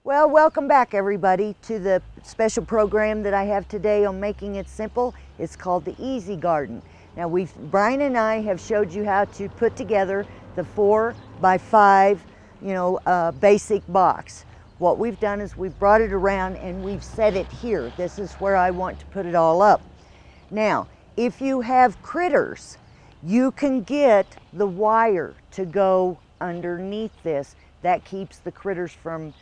Well, welcome back everybody to the special program that I have today on Making It Simple. It's called the Easy Garden. Now Brian and I have showed you how to put together the 4x5, basic box. What we've done is we've brought it around and we've set it here. This is where I want to put it all up. Now, if you have critters, you can get the wire to go underneath this. That keeps the critters from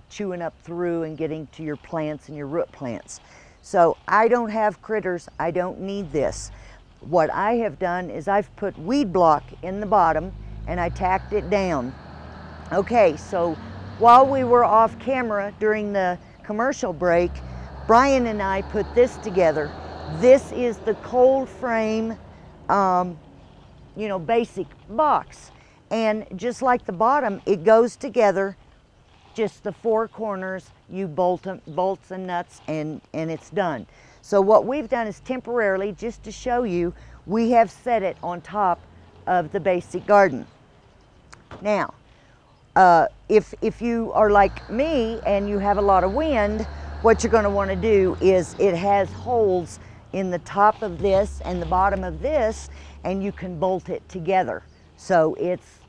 chewing up through and getting to your plants and your root plants. So I don't have critters, I don't need this. What I have done is I've put weed block in the bottom and I tacked it down. Okay, so while we were off camera during the commercial break, Brian and I put this together. This is the cold frame, basic box. And just like the bottom, it goes together. Just the four corners, you bolts and nuts, and it's done. So what we've done is temporarily, just to show you, we have set it on top of the basic garden. Now, if you are like me and you have a lot of wind, what you're going to want to do is it has holes in the top of this and the bottom of this, and you can bolt it together. So it's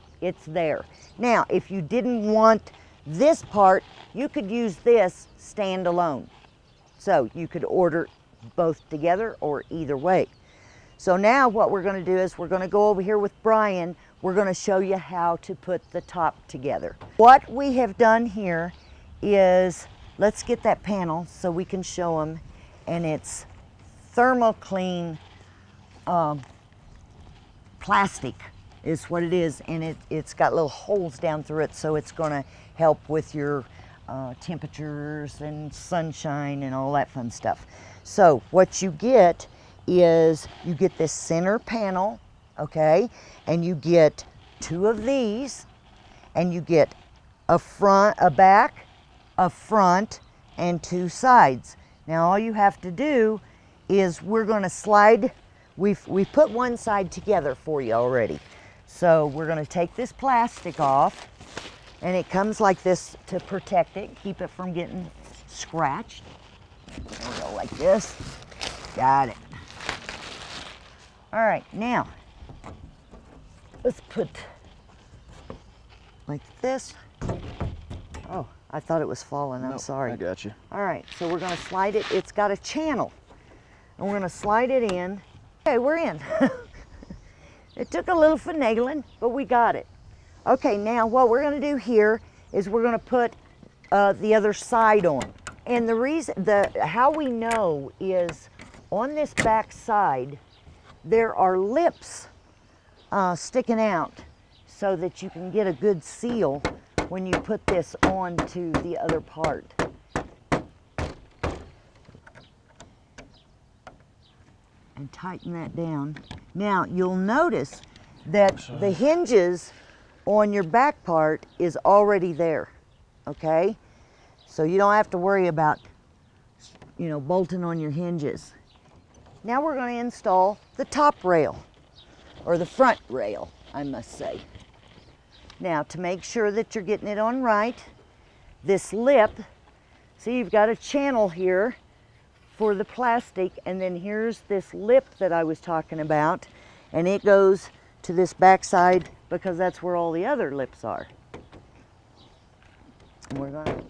there. Now, if you didn't want this part, you could use this standalone. So you could order both together or either way. So now what we're going to do is we're going to go over here with Brian. We're going to show you how to put the top together. What we have done here is, let's get that panel so we can show them, and it's Thermoclean plastic is what it is, and it's got little holes down through it, so it's going to help with your temperatures and sunshine and all that fun stuff. So what you get is you get this center panel, okay, and you get two of these, and you get a back, a front, and two sides. Now all you have to do is we're going to slide. We've put one side together for you already. So we're going to take this plastic off, and it comes like this to protect it, keep it from getting scratched. There we go, like this. Got it. All right, now let's put like this. Oh, I thought it was falling. I'm sorry. I got you. All right, so we're going to slide it. It's got a channel, and we're going to slide it in. Okay, we're in. It took a little finagling, but we got it. Okay, now what we're going to do here is we're going to put the other side on. And the reason, how we know is on this back side, there are lips sticking out so that you can get a good seal when you put this onto the other part. And tighten that down. Now you'll notice that the hinges on your back part is already there, okay? So you don't have to worry about, bolting on your hinges. Now we're going to install the top rail, or the front rail, I must say. Now to make sure that you're getting it on right, this lip, see you've got a channel here for the plastic, and then here's this lip that I was talking about, and it goes to this back side because that's where all the other lips are. And we're going to,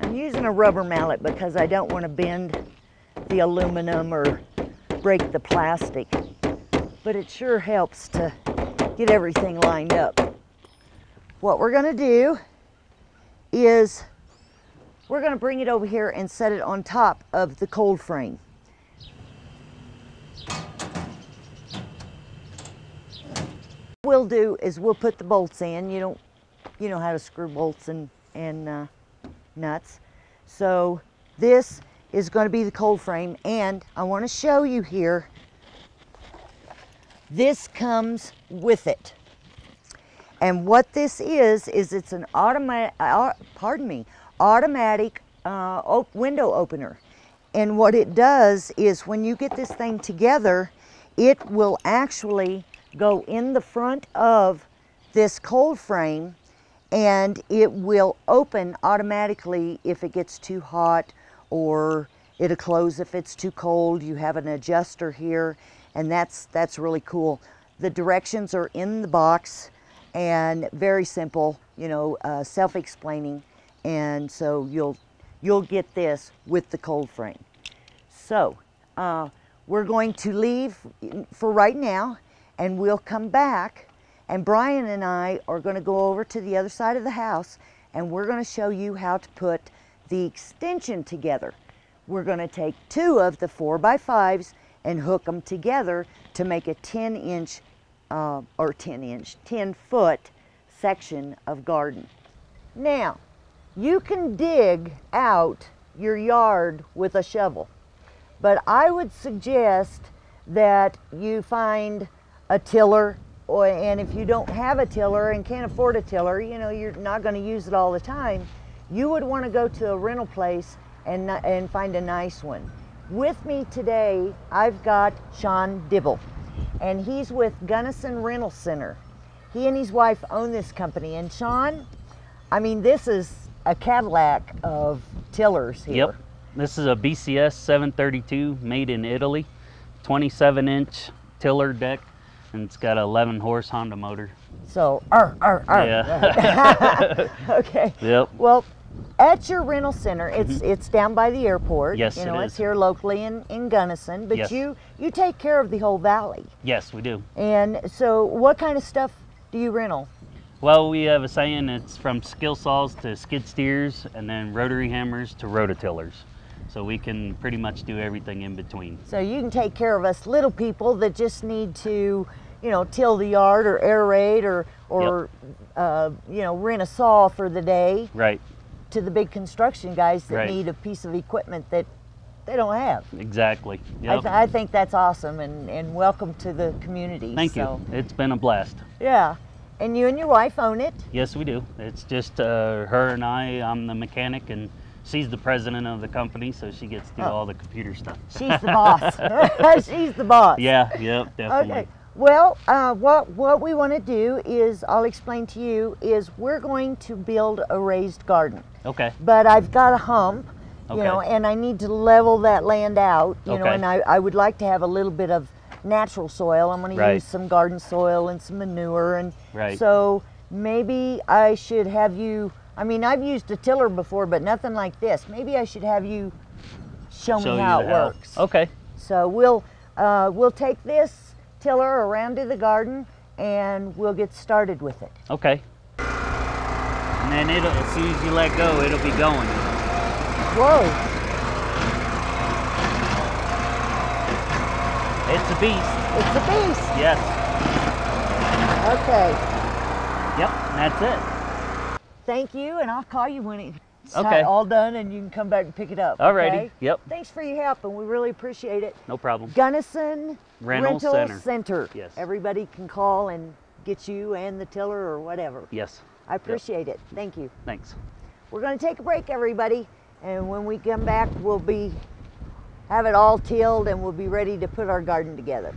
I'm using a rubber mallet because I don't want to bend the aluminum or break the plastic, but it sure helps to get everything lined up. What we're going to do is we're going to bring it over here and set it on top of the cold frame. What we'll do is we'll put the bolts in. You know how to screw bolts and nuts. So this is going to be the cold frame, and I want to show you here, this comes with it. And what this is it's an automatic window opener. And what it does is when you get this thing together, it will actually go in the front of this cold frame, and it will open automatically if it gets too hot, or it'll close if it's too cold. You have an adjuster here, and that's really cool. The directions are in the box, and very simple, you know, self-explaining, and so you'll get this with the cold frame. So we're going to leave for right now, and we'll come back, and Brian and I are going to go over to the other side of the house, and we're going to show you how to put the extension together. We're going to take 2 of the 4x5s and hook them together to make a 10 foot section of garden. Now, you can dig out your yard with a shovel, but I would suggest that you find a tiller, and if you don't have a tiller and can't afford a tiller, you know, you're not going to use it all the time, you would want to go to a rental place and find a nice one. With me today, I've got Sean Dibble, and he's with Gunnison Rental Center. He and his wife own this company, and Sean, I mean, this is a Cadillac of tillers here. Yep, this is a BCS 732 made in Italy, 27-inch tiller deck, and it's got an 11-horse Honda motor. So, Yeah. Okay. Yep. Well, at your rental center, it's down by the airport. Yes, you know, it it's is. here locally in Gunnison, but Yes. you take care of the whole valley. Yes, we do. And so, what kind of stuff do you rental? Well, we have a saying, it's from skill saws to skid steers, and then rotary hammers to rototillers. So we can pretty much do everything in between. So you can take care of us little people that just need to, you know, till the yard or aerate or you know, rent a saw for the day. Right. To the big construction guys that Right. need a piece of equipment that they don't have. Exactly. Yep. I think that's awesome, and welcome to the community. Thank So, you. It's been a blast. Yeah, and you and your wife own it. Yes, we do. It's just her and I. I'm the mechanic, and she's the president of the company, so she gets to do all the computer stuff. She's the boss. She's the boss. Yeah, yep, definitely. Okay. Well, what we want to do is, I'll explain to you, is we're going to build a raised garden. Okay. But I've got a hump, you Okay. know, and I need to level that land out, you know, Okay. and I would like to have a little bit of natural soil. I'm going to Right. use some garden soil and some manure, and Right. so maybe I should have you, I mean, I've used a tiller before, but nothing like this. Maybe I should have you show me how it works. Okay. So we'll take this tiller around to the garden, and we'll get started with it. Okay. And then it'll, as soon as you let go, it'll be going. Whoa. It's a beast. It's a beast. Yes. Okay. Yep. That's it. Thank you, and I'll call you when it's Okay. all done, and you can come back and pick it up. Alrighty. Okay? Yep. Thanks for your help, and we really appreciate it. No problem. Gunnison Rental Center. Yes. Everybody can call and get you and the tiller or whatever. Yes. I appreciate it. Thank you. Thanks. We're going to take a break, everybody, and when we come back, we'll have it all tilled, and we'll be ready to put our garden together.